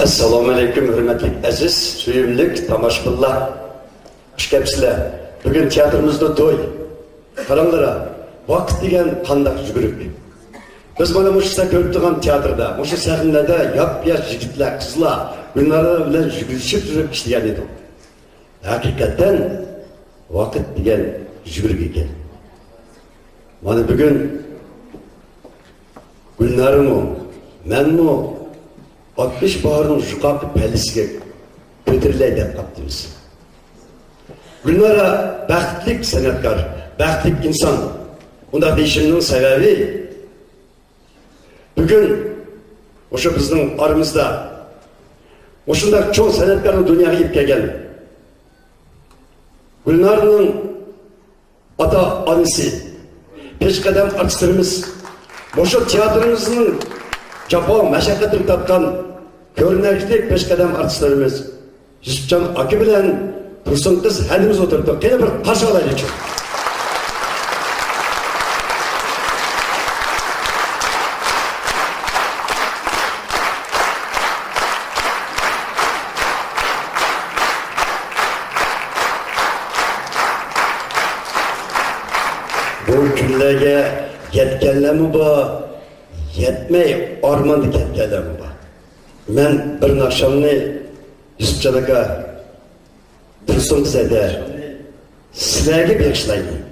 Assalomu alaykum, hurmatli aziz, suyimlik tomoshabinlar. Xush kelibsizlar. Bugun teatrimizda to'y. Qaranglar, vaqt degan qandoq yugurib. Biz mana bu ko'rib turgan teatrda, bu sahnada yop-yosh yigitlar, qizlar bunlar bilan yugurishib turib ishlagan edi. Haqiqatan vaqt degan yugurib ekan. Mana bugun Gulnarımı, menmi 60 baharın şuqaqı pəlisiga götürülay deb qaptimiz. Gulnara baxtlik sanatkar, baxtlik insan. Unda deyishimning sababi bugun o'sha bizning aramizda o'shunday cho'ng sanatkorni dunyoga olib kelgan Gulnarning ota-onasi, peshqadam artistlarimiz, o'sha teatrimizning jafo mashaqqatini topgan ko'rinarli peshqadam artistlarimiz Yusufjon aka bilan Tursun qiz hadimiz o'tirdi. Qani bir qarshi olaylik. Bu kunlarga yetganlarmi bor, yetmay ormanda ketganlarmi bor. Men bir naqshamni Yusufjon aka Tursun qizada sizlarga bag'ishlayman.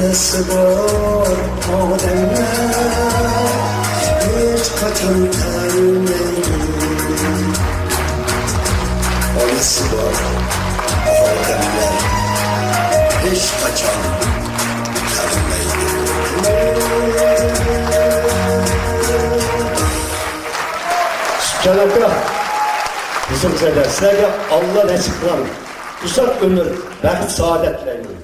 Onası var ademler hiç kaçan termeydi. Onası var ademler hiç kaçan termeydi. Cenab-ı bizim sizlerge Allah nasip kılan uzak ömür, vakit saadetlerini.